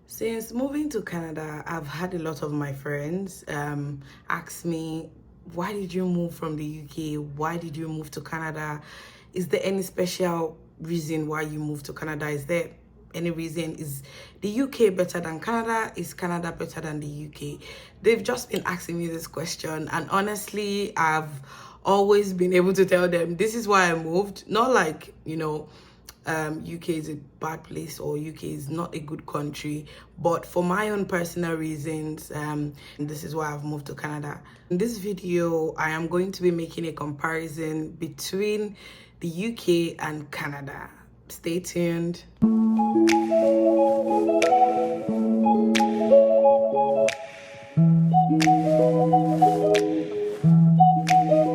Since moving to Canada, I've had a lot of my friends ask me, why did you move from the UK? Why did you move to Canada? Is there any special reason why you moved to Canada? Is there any reason? Is the UK better than Canada? Is Canada better than the UK? They've just been asking me this question, and honestly, I've always been able to tell them this is why I moved. Not like, UK is a bad place or UK is not a good country, but for my own personal reasons, this is why I've moved to Canada. In this video, I am going to be making a comparison between the UK and Canada. Stay tuned.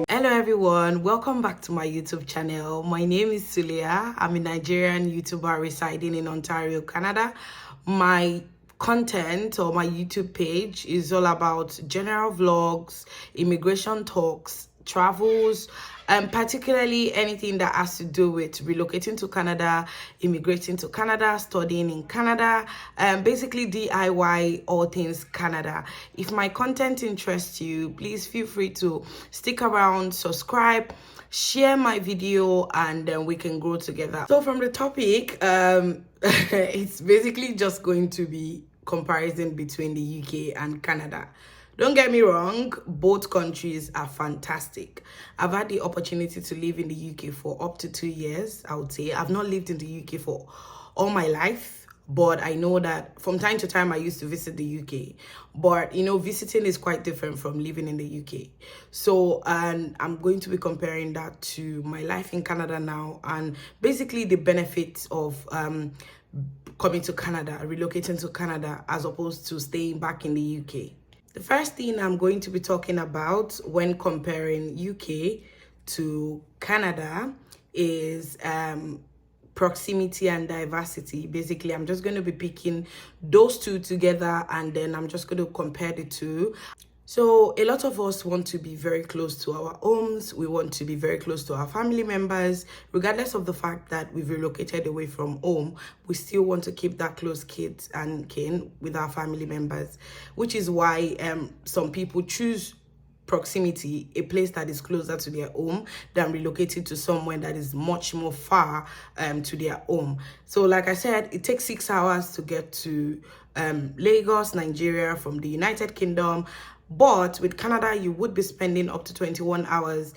Hello everyone, welcome back to my YouTube channel. My name is Suleeha. I'm a Nigerian YouTuber residing in Ontario, Canada. My content or my YouTube page is all about general vlogs, immigration talks, travels, and particularly anything that has to do with relocating to Canada, immigrating to Canada, studying in Canada, basically DIY all things Canada. If my content interests you, please feel free to stick around, subscribe, share my video, and then we can grow together. So from the topic, it's basically just going to be comparison between the UK and Canada. Don't get me wrong, both countries are fantastic. I've had the opportunity to live in the UK for up to 2 years, I would say. I've not lived in the UK for all my life, but I know that from time to time I used to visit the UK. But, visiting is quite different from living in the UK. So, and I'm going to be comparing that to my life in Canada now and basically the benefits of coming to Canada, relocating to Canada, as opposed to staying back in the UK. The first thing I'm going to be talking about when comparing UK to Canada is proximity and diversity. Basically, I'm just going to be picking those two together and then I'm just going to compare the two. So a lot of us want to be very close to our homes. We want to be very close to our family members. Regardless of the fact that we've relocated away from home, we still want to keep that close kids and kin with our family members, which is why some people choose proximity, a place that is closer to their home, than relocating to somewhere that is much more far to their home. So like I said, it takes 6 hours to get to Lagos, Nigeria from the United Kingdom. But with Canada, you would be spending up to 21 hours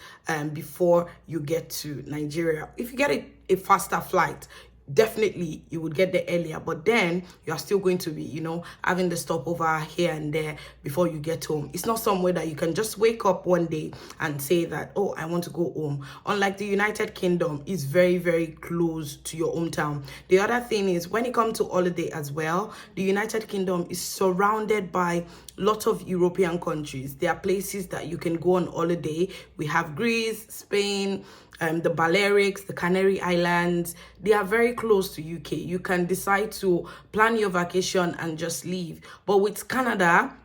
before you get to Nigeria. If you get a faster flight, definitely you would get there earlier, but then you're still going to be having the stopover here and there before you get home. It's not somewhere that you can just wake up one day and say that, oh, I want to go home. Unlike the United Kingdom, it's very, very close to your hometown. The other thing is, when it comes to holiday as well, the United Kingdom is surrounded by lots of European countries. There are places that you can go on holiday. We have Greece, Spain, the Balearics, the Canary Islands. They are very close to UK. You can decide to plan your vacation and just leave. But with Canada,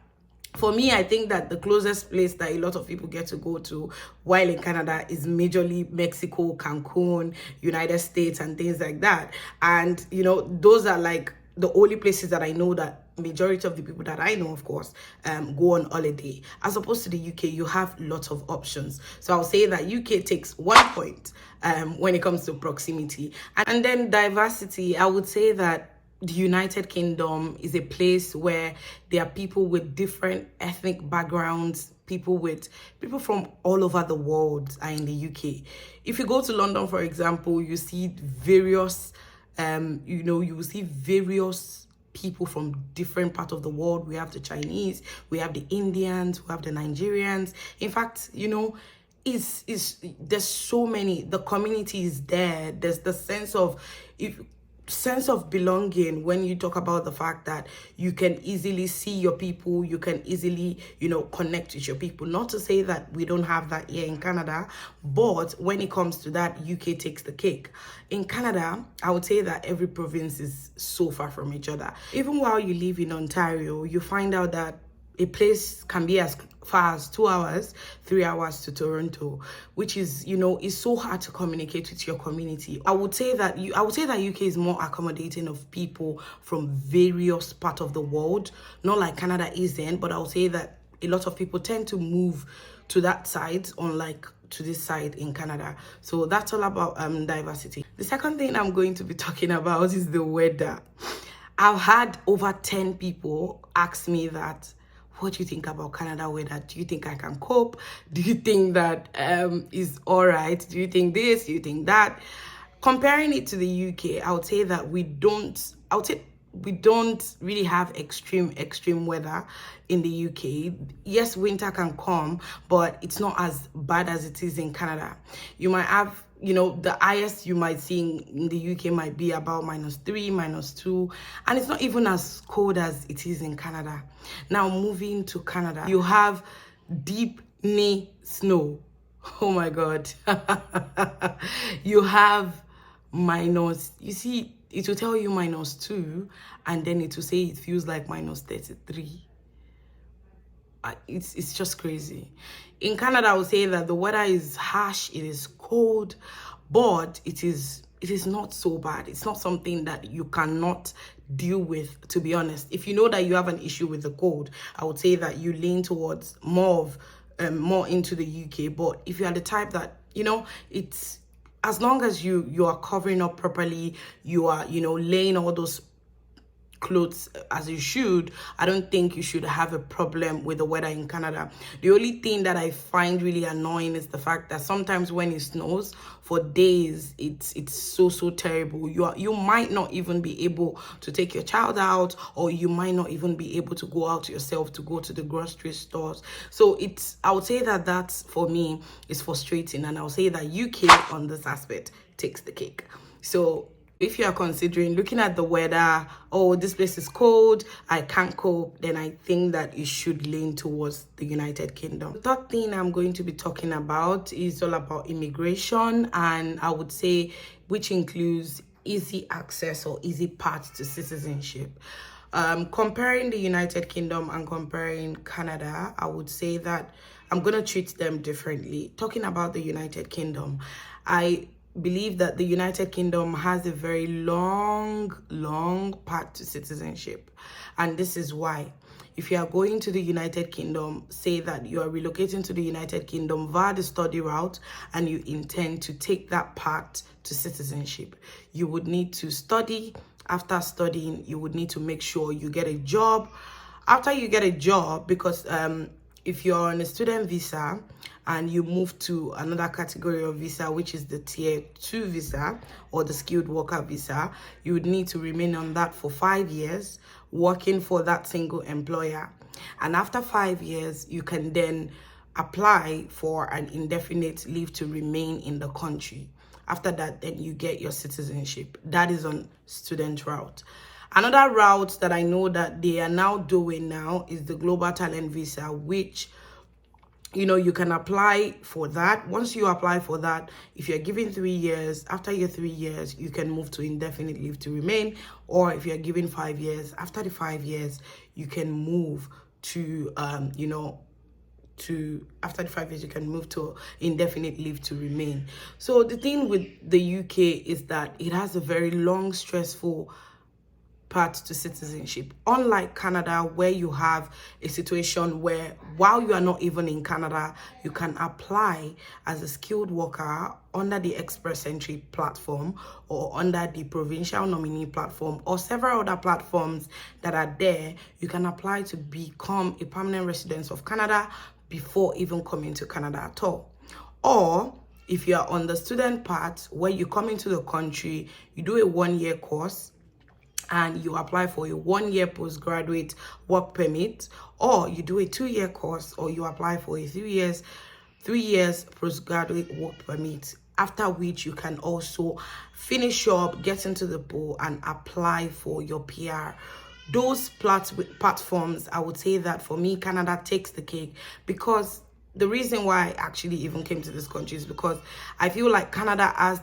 for me, I think that the closest place that a lot of people get to go to while in Canada is majorly Mexico, Cancun, United States, and things like that. And, those are like the only places that I know that majority of the people that I know, of course, go on holiday. As opposed to the UK, you have lots of options. So I'll say that UK takes 1 point when it comes to proximity. And then diversity, I would say that the United Kingdom is a place where there are people with different ethnic backgrounds, people from all over the world are in the UK. If you go to London, for example, you see various you will see various people from different parts of the world. We have the Chinese, we have the Indians, we have the Nigerians. In fact, there's so many. The community is there. There's the sense of belonging when you talk about the fact that you can easily see your people, you can easily connect with your people. Not to say that we don't have that here in Canada, but when it comes to that, UK takes the cake. In Canada, I would say that every province is so far from each other. Even while you live in Ontario, you find out that a place can be as far as 2 hours, 3 hours to Toronto, which is, you know, it's so hard to communicate with your community. I would say that UK is more accommodating of people from various parts of the world, not like Canada isn't, but I would say that a lot of people tend to move to that side, unlike to this side in Canada. So that's all about diversity. The second thing I'm going to be talking about is the weather. I've had over 10 people ask me that, what do you think about Canada weather? Do you think I can cope? Do you think that is all right? Do you think this? Do you think that? Comparing it to the UK, I would say that we don't really have extreme weather in the UK. Yes, winter can come, but it's not as bad as it is in Canada. You might have, you know, the highest you might see in the UK might be about -3, -2, and it's not even as cold as it is in Canada. Now, moving to Canada, you have deep knee snow. Oh my God. You have minus, you see, it will tell you -2, and then it will say it feels like -33. It's just crazy. In Canada, I would say that the weather is harsh, it is cold, but it is not so bad. It's not something that you cannot deal with, to be honest. If you know that you have an issue with the cold, I would say that you lean towards more into the UK. But if you are the type that, you know, it's as long as you are covering up properly, you are, you know, laying all those clothes as you should, I don't think you should have a problem with the weather in Canada. The only thing that I find really annoying is the fact that sometimes when it snows for days, it's so terrible. You might not even be able to take your child out, or you might not even be able to go out yourself to go to the grocery stores. So I would say that that's, for me, is frustrating, and I would say that UK on this aspect takes the cake. So if you are considering looking at the weather, oh, this place is cold, I can't cope, then I think that you should lean towards the United Kingdom. The third thing I'm going to be talking about is all about immigration, and I would say which includes easy access or easy path to citizenship. Comparing the United Kingdom and comparing Canada, I would say that I'm going to treat them differently. Talking about the United Kingdom, I believe that the United Kingdom has a very long path to citizenship, and this is why. If you are going to the United Kingdom, say that you are relocating to the United Kingdom via the study route, and you intend to take that path to citizenship, you would need to study. After studying, you would need to make sure you get a job. After you get a job, because if you're on a student visa and you move to another category of visa, which is the tier 2 visa or the skilled worker visa, you would need to remain on that for 5 years, working for that single employer. And after 5 years, you can then apply for an indefinite leave to remain in the country. After that, then you get your citizenship. That is on student route. Another route that I know that they are now doing now is the global talent visa, which, you know, you can apply for that. Once you apply for that, if you're given 3 years, after your 3 years, you can move to indefinite leave to remain. Or if you're given 5 years, after the 5 years, you can move to, after the 5 years, you can move to indefinite leave to remain. So the thing with the UK is that it has a very long, stressful path to citizenship, unlike Canada, where you have a situation where while you are not even in Canada, you can apply as a skilled worker under the Express Entry platform or under the provincial nominee platform or several other platforms that are there. You can apply to become a permanent resident of Canada before even coming to Canada at all. Or if you are on the student part, where you come into the country, you do a 1-year course and you apply for a 1-year postgraduate work permit, or you do a 2-year course, or you apply for a 3 years postgraduate work permit, after which you can also finish up, get into the pool and apply for your PR. Those platforms, I would say that for me, Canada takes the cake, because the reason why I actually even came to this country is because I feel like Canada has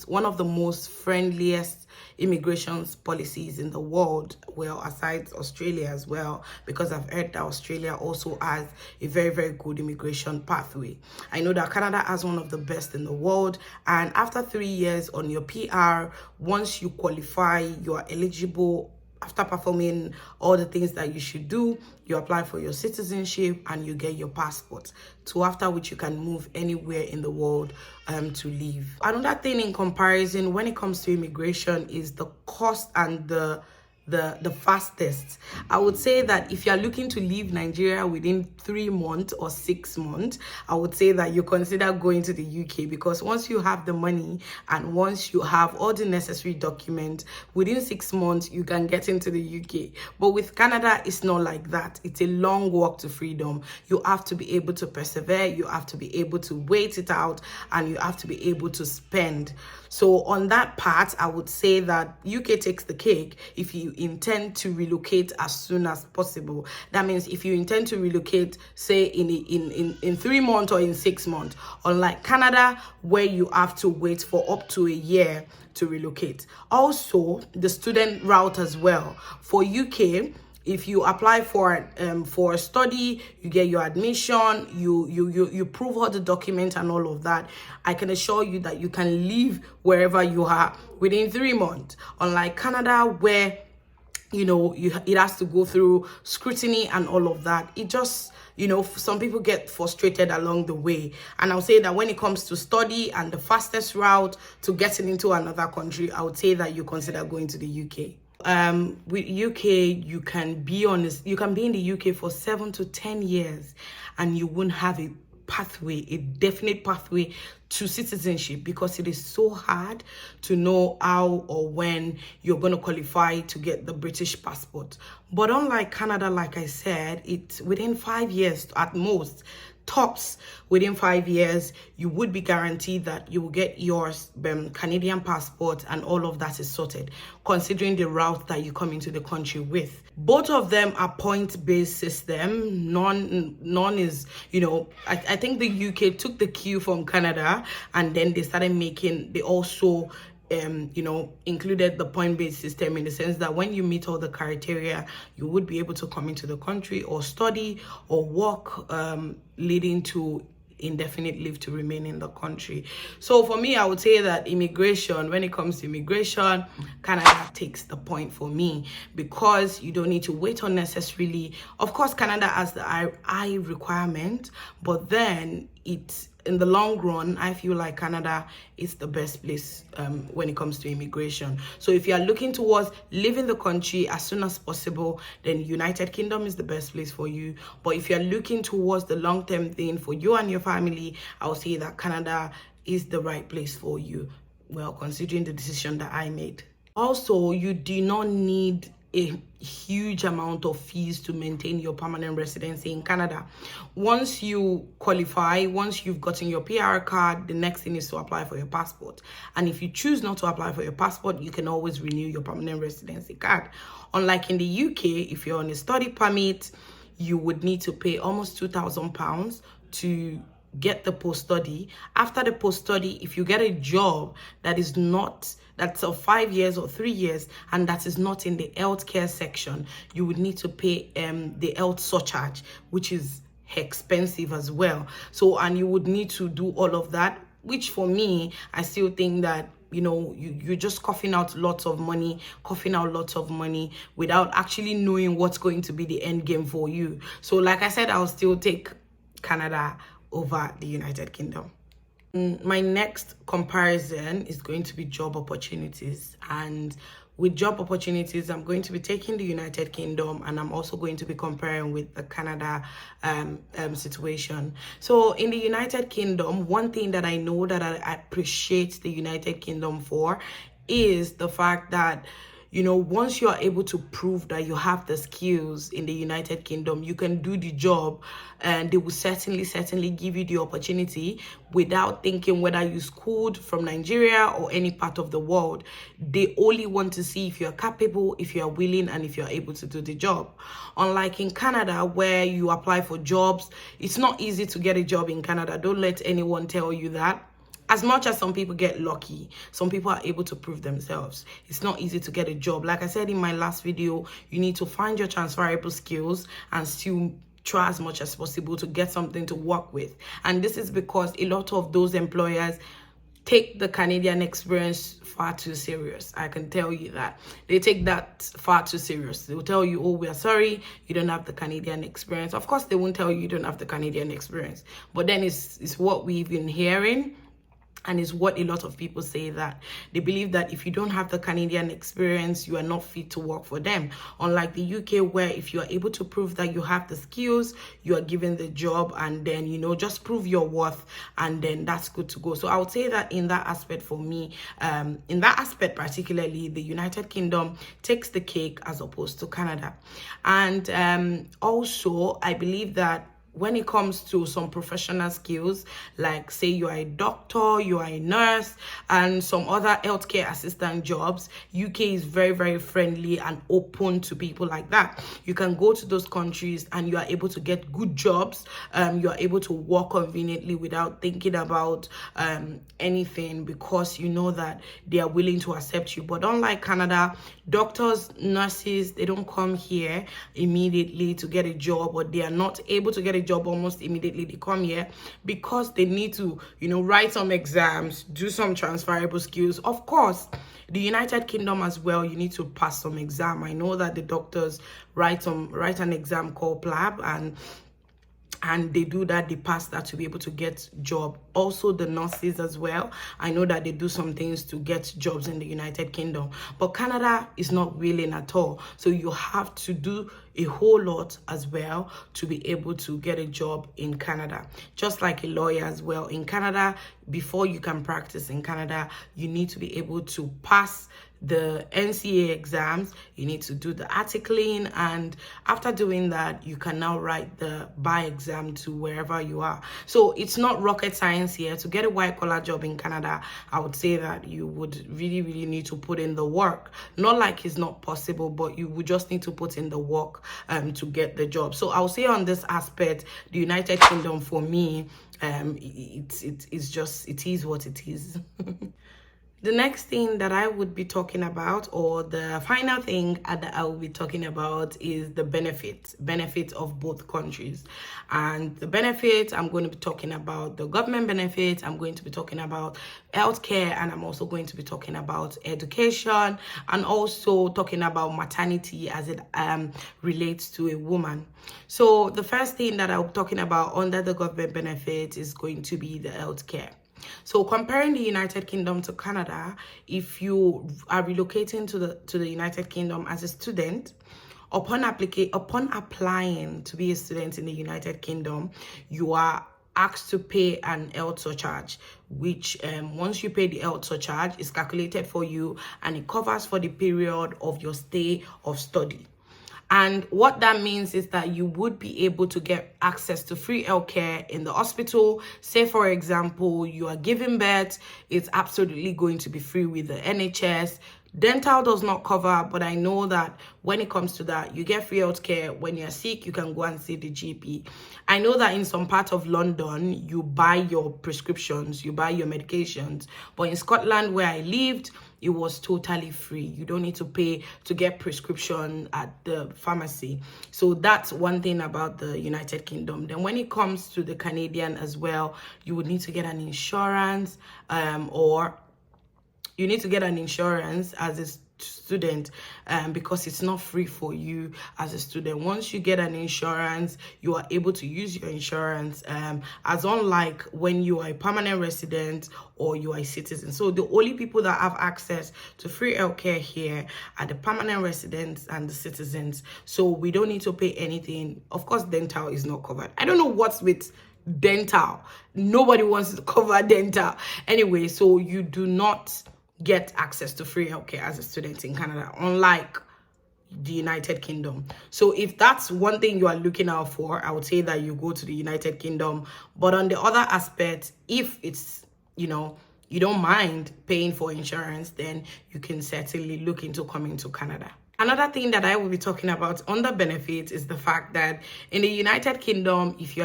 one of the most friendliest immigration policies in the world, well, aside Australia as well, because I've heard that Australia also has a very, very good immigration pathway. I know that Canada has one of the best in the world, and after 3 years on your PR, once you qualify, you are eligible. After performing all the things that you should do, you apply for your citizenship and you get your passport, to after which you can move anywhere in the world to live. Another thing in comparison when it comes to immigration is the cost and the fastest. I would say that if you are looking to leave Nigeria within 3 months or 6 months, I would say that you consider going to the UK, because once you have the money and once you have all the necessary documents, within 6 months you can get into the UK. But with Canada, it's not like that. It's a long walk to freedom. You have to be able to persevere, you have to be able to wait it out, and you have to be able to spend. So on that part, I would say that UK takes the cake if you intend to relocate as soon as possible. That means if you intend to relocate, say in 3 months or in 6 months, unlike Canada, where you have to wait for up to a year to relocate. Also, the student route as well. For UK, if you apply for a study, you get your admission, you prove all the documents and all of that, I can assure you that you can live wherever you are within 3 months. Unlike Canada, where it has to go through scrutiny and all of that. It just, some people get frustrated along the way. And I'll say that when it comes to study and the fastest route to getting into another country, I would say that you consider going to the UK. With UK, you can be in the UK for 7 to 10 years and you won't have a definite pathway to citizenship, because it is so hard to know how or when you're going to qualify to get the British passport. But unlike Canada, like I said, it's within 5 years at most, tops within 5 years, you would be guaranteed that you will get your Canadian passport, and all of that is sorted, considering the route that you come into the country with. Both of them are point-based system. None is, I think the UK took the cue from Canada, and then they also included the point-based system, in the sense that when you meet all the criteria, you would be able to come into the country or study or work, leading to indefinite leave to remain in the country. So for me, I would say that when it comes to immigration, Canada takes the point for me, because you don't need to wait unnecessarily. Of course, Canada has the I requirement, but then in the long run, I feel like Canada is the best place when it comes to immigration. So if you are looking towards leaving the country as soon as possible, then United Kingdom is the best place for you. But if you are looking towards the long-term thing for you and your family, I would say that Canada is the right place for you, well, considering the decision that I made. Also, you do not need a huge amount of fees to maintain your permanent residency in Canada. Once you qualify, once you've gotten your PR card, the next thing is to apply for your passport. And if you choose not to apply for your passport, you can always renew your permanent residency card. Unlike in the UK, if you're on a study permit, you would need to pay almost £2,000 to get the post-study. After the post-study, if you get a job that's of 5 years or 3 years, and that is not in the healthcare section, you would need to pay the health surcharge, which is expensive as well. So, and you would need to do all of that, which for me, I still think that you're just coughing out lots of money without actually knowing what's going to be the end game for you. So like I said, I'll still take Canada over the United Kingdom. My next comparison is going to be job opportunities, and with job opportunities, I'm going to be taking the United Kingdom, and I'm also going to be comparing with the Canada situation. So in the United Kingdom, one thing that I know that I appreciate the United Kingdom for is the fact that once you are able to prove that you have the skills in the United Kingdom, you can do the job, and they will certainly give you the opportunity without thinking whether you schooled from Nigeria or any part of the world. They only want to see if you're capable, if you're willing, and if you're able to do the job. Unlike in Canada, where you apply for jobs, it's not easy to get a job in Canada. Don't let anyone tell you that. as much as some people get lucky, some people are able to prove themselves. It's not easy to get a job. Like I said in my last video, you need to find your transferable skills and still try as much as possible to get something to work with. And this is because a lot of those employers take the Canadian experience far too serious. I can tell you that. They take that far too serious. They'll tell you, oh, we are sorry, you don't have the Canadian experience. Of course, they won't tell you don't have the Canadian experience. But then it's what we've been hearing. And it's what a lot of people say, that they believe that if you don't have the Canadian experience, you are not fit to work for them. Unlike the UK, where if you are able to prove that you have the skills, you are given the job, and then, you know, just prove your worth, and then that's good to go. So I would say that in that aspect for me, in that aspect particularly, the United Kingdom takes the cake as opposed to Canada. And also, I believe that when it comes to some professional skills, like say you are a doctor, you are a nurse, and some other healthcare assistant jobs, UK is very, very friendly and open to people like that. You can go to those countries and you are able to get good jobs. You are able to work conveniently without thinking about anything, because you know that they are willing to accept you. But unlike Canada, doctors, nurses, they don't come here immediately to get a job, or they are not able to get a job almost immediately. They come here because they need to, you know, write some exams, do some transferable skills. Of course, the United Kingdom as well, you need to pass some exam. I know that the doctors write an exam called PLAB, and they do that, they pass that to be able to get job. Also the nurses as well, I know that they do some things to get jobs in the United Kingdom. But Canada is not willing at all, so you have to do a whole lot as well to be able to get a job in Canada. Just like a lawyer as well, in Canada, before you can practice in Canada, you need to be able to pass the NCA exams, you need to do the articling, and after doing that, you can now write the bar exam to wherever you are. So it's not rocket science here. To get a white collar job in Canada, I would say that you would really, really need to put in the work. Not like it's not possible, but you would just need to put in the work to get the job. So I'll say on this aspect, the United Kingdom for me, it is what it is. The next thing that I would be talking about, or the final thing that I will be talking about, is the benefit of both countries. And the benefits, I'm going to be talking about the government benefits, I'm going to be talking about healthcare, and I'm also going to be talking about education, and also talking about maternity as it relates to a woman. So the first thing that I'm talking about under the government benefits is going to be the healthcare. So comparing the United Kingdom to Canada, if you are relocating to the United Kingdom as a student, upon applying to be a student in the United Kingdom, you are asked to pay an health surcharge, which once you pay the health surcharge, is calculated for you, and it covers for the period of your stay of study. And what that means is that you would be able to get access to free healthcare in the hospital. Say, for example, you are giving birth, it's absolutely going to be free with the NHS. Dental does not cover, but I know that when it comes to that, you get free healthcare. When you're sick, you can go and see the GP. I know that in some part of London, you buy your prescriptions, you buy your medications. But in Scotland, where I lived, it was totally free. You don't need to pay to get prescription at the pharmacy. So that's one thing about the United Kingdom. Then when it comes to the Canadian as well, you would need to get an insurance, or you need to get an insurance as a student, because it's not free for you as a student. Once you get an insurance, you are able to use your insurance, as unlike when you are a permanent resident or you are a citizen. So the only people that have access to free healthcare here are the permanent residents and the citizens. So we don't need to pay anything. Of course, dental is not covered. I don't know what's with dental. Nobody wants to cover dental. Anyway, so you do not get access to free healthcare as a student in Canada, unlike the United Kingdom. So if that's one thing you are looking out for, I would say that you go to the United Kingdom. But on the other aspect, if it's, you know, you don't mind paying for insurance, then you can certainly look into coming to Canada. Another thing that I will be talking about under benefits is the fact that in the United Kingdom, if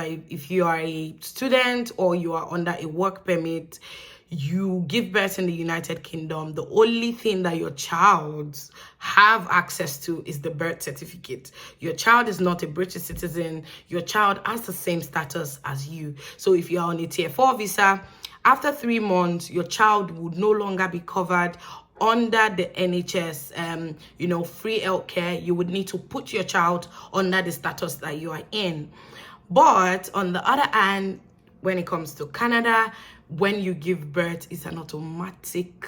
you are a student or you are under a work permit, you give birth in the United Kingdom, the only thing that your child have access to is the birth certificate. Your child is not a British citizen. Your child has the same status as you. So if you are on a tier 4 visa, after 3 months, your child would no longer be covered under the NHS, free healthcare. You would need to put your child under the status that you are in. But on the other hand, when it comes to Canada, when you give birth, it's an automatic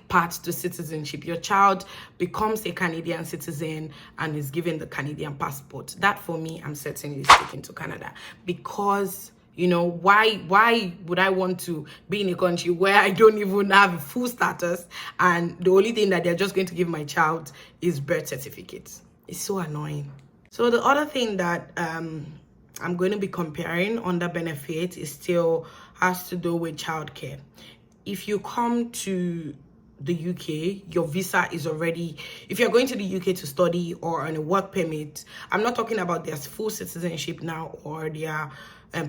path to citizenship. Your child becomes a Canadian citizen and is given the Canadian passport. That, for me, I'm certainly sticking to Canada, because why would I want to be in a country where I don't even have a full status, and the only thing that they're just going to give my child is birth certificates? It's so annoying. So the other thing that I'm going to be comparing under benefit is still has to do with childcare. If you come to the UK, your visa is already, if you're going to the UK to study or on a work permit, I'm not talking about their full citizenship now or their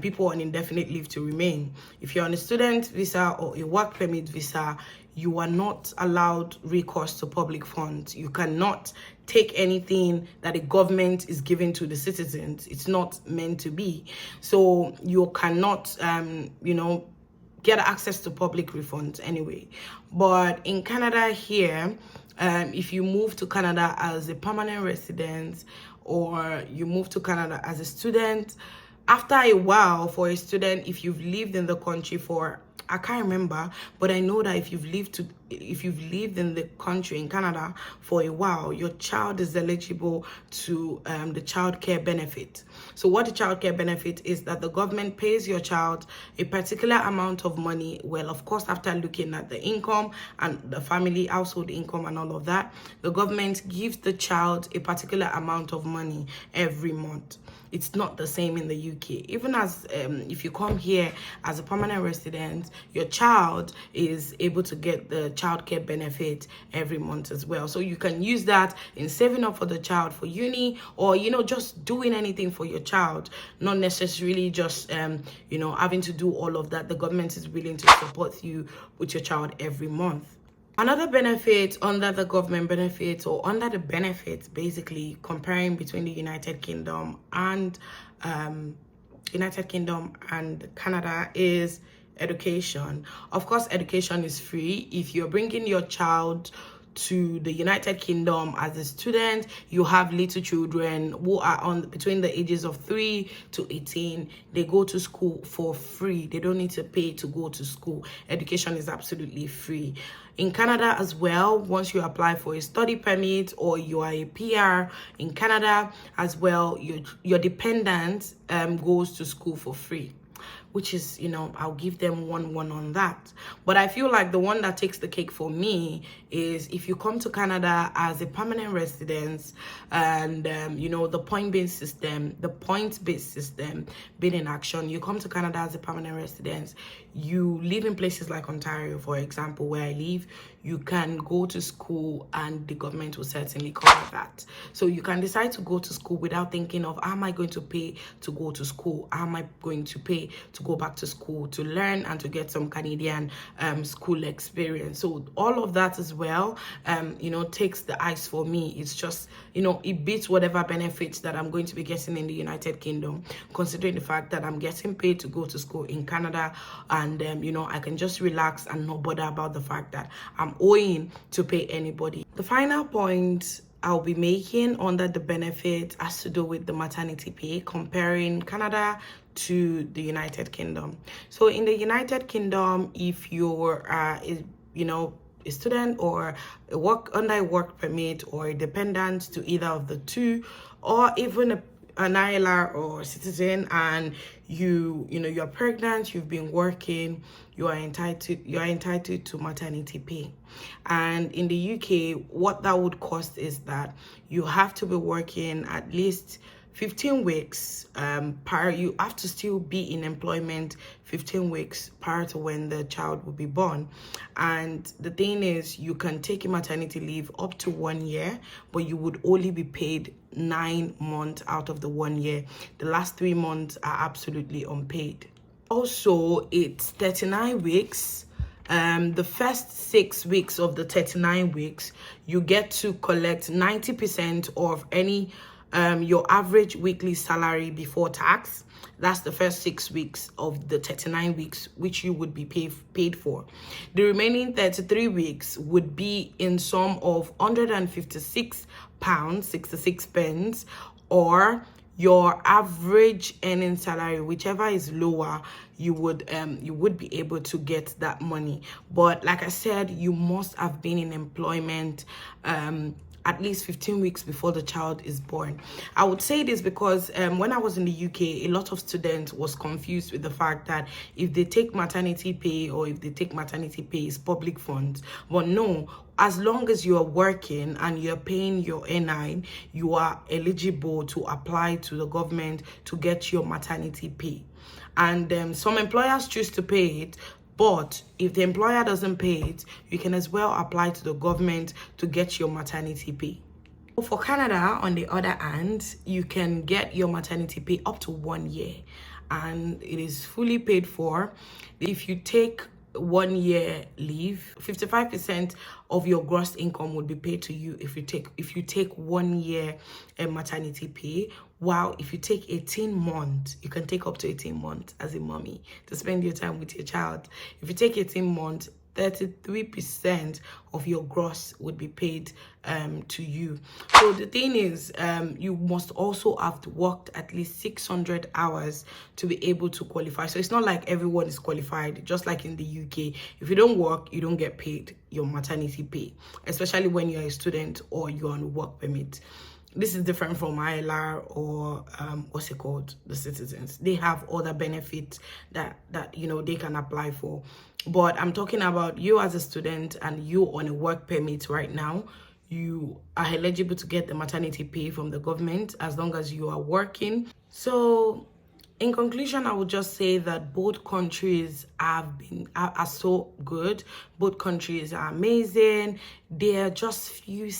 people on indefinite leave to remain. If you're on a student visa or a work permit visa, you are not allowed recourse to public funds. You cannot take anything that the government is giving to the citizens. It's not meant to be. So you cannot, get access to public refunds anyway. But in Canada here, if you move to Canada as a permanent resident, or you move to Canada as a student, after a while, for a student, if you've lived in the country for, I can't remember, but I know that if you've lived in the country in Canada for a while, your child is eligible to the child care benefit. So what the child care benefit is that the government pays your child a particular amount of money. Well, of course, after looking at the income and the family household income and all of that, the government gives the child a particular amount of money every month. It's not the same in the UK. Even as if you come here as a permanent resident, your child is able to get the childcare benefit every month as well. So you can use that in saving up for the child for uni, or just doing anything for your child, not necessarily just having to do all of that. The government is willing to support you with your child every month. Another benefit under the government benefits, or under the benefits, basically comparing between the United Kingdom and Canada, is education. Of course, education is free. If you're bringing your child to the United Kingdom as a student, you have little children who are between the ages of 3 to 18, they go to school for free. They don't need to pay to go to school. Education is absolutely free. In Canada as well, once you apply for a study permit or you are a PR in Canada as well, your dependent goes to school for free, which is, I'll give them one on that. But I feel like the one that takes the cake for me is if you come to Canada as a permanent resident, and the point-based system being in action, you come to Canada as a permanent resident, you live in places like Ontario, for example, where I live, you can go to school and the government will certainly cover that. So you can decide to go to school without thinking of, am I going to pay to go to school? Am I going to pay to go back to school to learn and to get some Canadian school experience? So all of that as well, takes the ice for me. It's just, it beats whatever benefits that I'm going to be getting in the United Kingdom, considering the fact that I'm getting paid to go to school in Canada, and I can just relax and not bother about the fact that I'm owing to pay anybody. The final point I'll be making under the benefit has to do with the maternity pay, comparing Canada to the United Kingdom. So in the United Kingdom, if you're a student or under a work permit, or a dependent to either of the two, or even an ILR or citizen, and you're pregnant, you've been working, you're entitled to maternity pay. And in the UK, what that would cost is that you have to be working at least 15 weeks you have to still be in employment 15 weeks prior to when the child will be born. And the thing is, you can take a maternity leave up to 1 year, but you would only be paid 9 months out of the 1 year. The last 3 months are absolutely unpaid. Also, it's 39 weeks. The first 6 weeks of the 39 weeks, you get to collect 90% of any your average weekly salary before tax. That's the first 6 weeks of the 39 weeks, which you would be paid for. The remaining 33 weeks would be in sum of £156, 66 pence, or your average earning salary, whichever is lower, you would be able to get that money. But like I said, you must have been in employment at least 15 weeks before the child is born. I would say this because when I was in the UK, a lot of students was confused with the fact that if they take maternity pay or if they take maternity pay, is public funds. But no, as long as you are working and you're paying your NI, you are eligible to apply to the government to get your maternity pay. And some employers choose to pay it, but if the employer doesn't pay it, you can as well apply to the government to get your maternity pay. For Canada, on the other hand, you can get your maternity pay up to 1 year, and it is fully paid for. If you take 1 year leave, 55% of your gross income would be paid to you if you take 1 year maternity pay. While if you take 18 months, you can take up to 18 months as a mommy to spend your time with your child. If you take 18 months, 33% of your gross would be paid to you. So the thing is, you must also have worked at least 600 hours to be able to qualify. So it's not like everyone is qualified, just like in the UK. If you don't work, you don't get paid your maternity pay, especially when you're a student or you're on work permit. This is different from ILR or what's it called, the citizens. They have other benefits that they can apply for. But I'm talking about you as a student and you on a work permit right now. You are eligible to get the maternity pay from the government as long as you are working. So in conclusion, I would just say that both countries are so good. Both countries are amazing. There are just few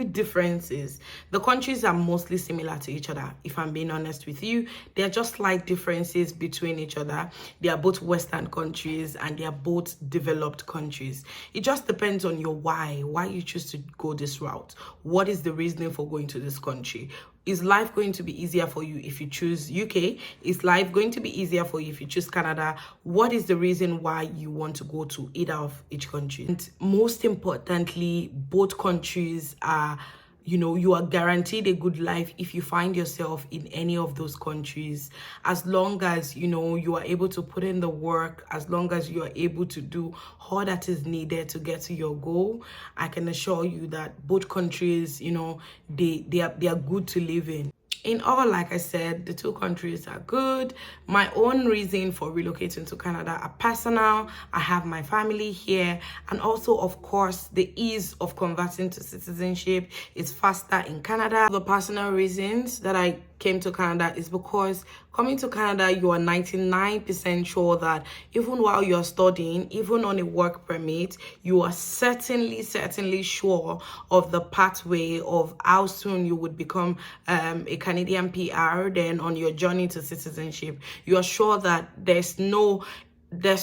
differences. The countries are mostly similar to each other, if I'm being honest with you. There are just slight differences between each other. They are both Western countries and they are both developed countries. It just depends on your why you choose to go this route. What is the reasoning for going to this country? Is life going to be easier for you if you choose UK? Is life going to be easier for you if you choose Canada? What is the reason why you want to go to either of each country? And most importantly, both countries are, you are guaranteed a good life if you find yourself in any of those countries, as long as you are able to put in the work, as long as you are able to do all that is needed to get to your goal. I can assure you that both countries, they are good to live in. In all, like I said, the two countries are good. My own reason for relocating to Canada are personal. I have my family here. And also, of course, the ease of converting to citizenship is faster in Canada. The personal reasons that I came to Canada is because coming to Canada, you are 99% sure that even while you're studying, even on a work permit, you are certainly sure of the pathway of how soon you would become a Canadian PR. Then on your journey to citizenship, you are sure that there's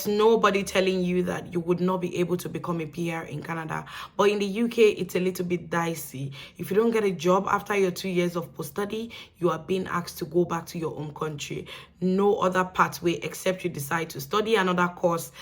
nobody telling you that you would not be able to become a PR in Canada. But in the UK, it's a little bit dicey. If you don't get a job after your 2 years of post-study, you are being asked to go back to your home country. No other pathway except you decide to study another course,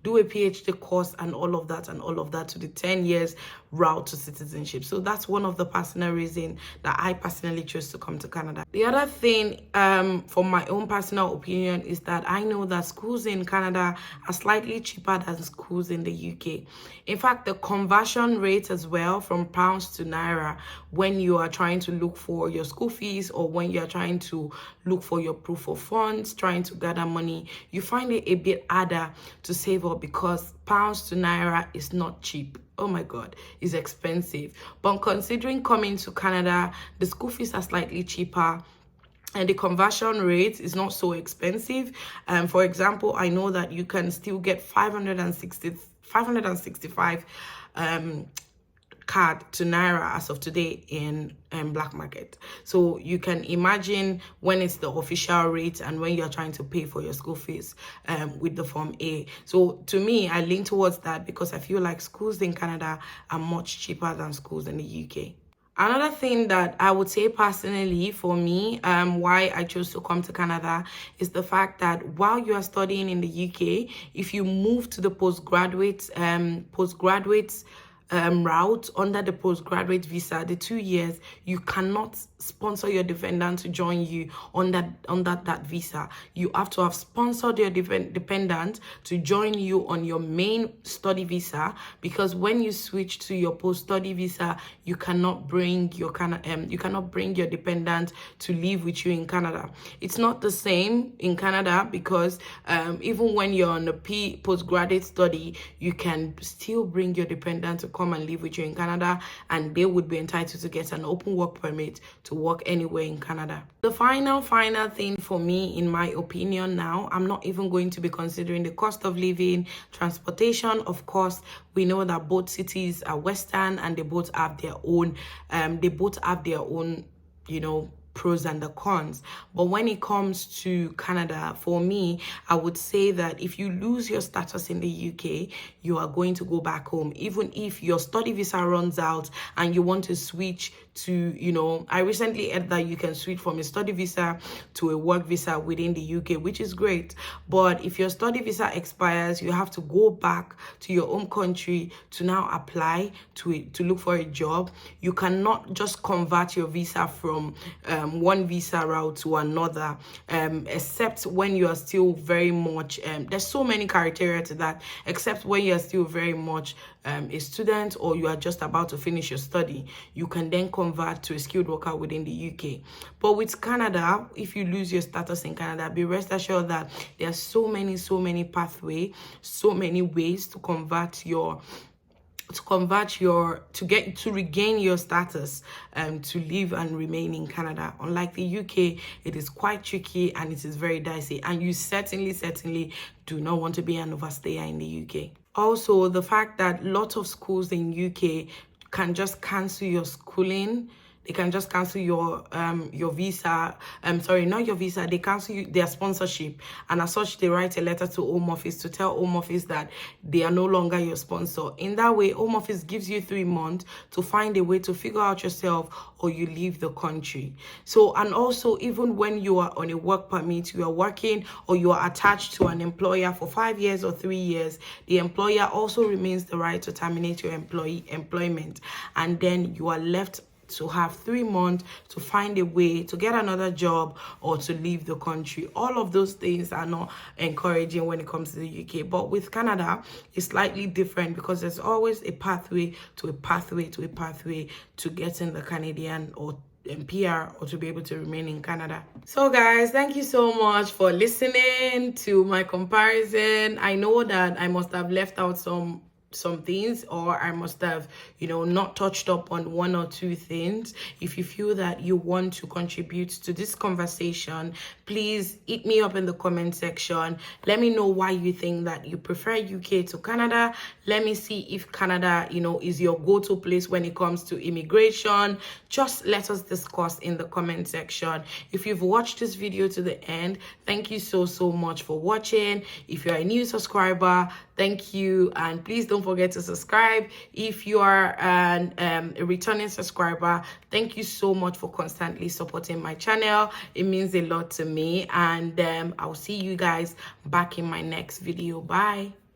do a PhD course, and all of that to the 10 years route to citizenship. So that's one of the personal reasons that I personally chose to come to Canada. The other thing, from my own personal opinion, is that I know that schools in Canada are slightly cheaper than schools in the UK. In fact, the conversion rate as well from pounds to naira when you are trying to look for your school fees or when you are trying to look for your proof of funds, trying to gather money, you find it a bit harder to save up because pounds to naira is not cheap. Oh my God, it's expensive. But considering coming to Canada, the school fees are slightly cheaper and the conversion rate is not so expensive. For example, I know that you can still get 565 card to naira as of today in black market. So you can imagine when it's the official rate and when you're trying to pay for your school fees with the Form A. So to me, I lean towards that because I feel like schools in Canada are much cheaper than schools in the UK. Another thing that I would say personally for me, why I chose to come to Canada is the fact that while you are studying in the UK, if you move to the postgraduate route under the postgraduate visa, the 2 years, you cannot sponsor your dependent to join you under that visa. You have to have sponsored your dependent to join you on your main study visa, because when you switch to your post-study visa, you cannot bring your dependent to live with you in Canada. It's not the same in Canada because even when you're on a postgraduate study, you can still bring your dependent to come and live with you in Canada, and they would be entitled to get an open work permit to work anywhere in Canada. The final thing for me, in my opinion now, I'm not even going to be considering the cost of living, transportation. Of course, we know that both cities are Western and they both have their own, pros and the cons. But when it comes to Canada, for me, I would say that if you lose your status in the UK, you are going to go back home. Even if your study visa runs out and you want to switch to, I recently heard that you can switch from a study visa to a work visa within the UK, which is great. But if your study visa expires, you have to go back to your home country to now apply to look for a job. You cannot just convert your visa from one visa route to another, except when you are still very much, there's so many criteria to that, except when you are still very much a student or you are just about to finish your study. You can then convert to a skilled worker within the UK. But with Canada, if you lose your status in Canada, be rest assured that there are so many pathways, so many ways to regain your status to live and remain in Canada. Unlike the UK, it is quite tricky and it is very dicey, and you certainly do not want to be an overstayer in the UK. Also, the fact that lots of schools in UK can just cancel your schooling. They can just cancel your visa. Not your visa. They cancel their sponsorship, and as such, they write a letter to Home Office to tell Home Office that they are no longer your sponsor. In that way, Home Office gives you 3 months to find a way to figure out yourself, or you leave the country. So, and also, even when you are on a work permit, you are working or you are attached to an employer for 5 years or 3 years, the employer also remains the right to terminate your employment, and then you are left to have 3 months to find a way to get another job or to leave the country. All of those things are not encouraging when it comes to the UK. But with Canada, it's slightly different because there's always a pathway to getting the Canadian or PR or to be able to remain in Canada. So guys, thank you so much for listening to my comparison. I know that I must have left out some things, or I must have not touched up on 1 or 2 things. If you feel that you want to contribute to this conversation, please hit me up in the comment section. Let me know why you think that you prefer UK to Canada. Let me see if Canada is your go-to place when it comes to immigration. Just let us discuss in the comment section. If you've watched this video to the end, thank you so much for watching. If you're a new subscriber, thank you, and please don't forget to subscribe. If you are a returning subscriber, thank you so much for constantly supporting my channel. It means a lot to me, and I'll see you guys back in my next video. Bye.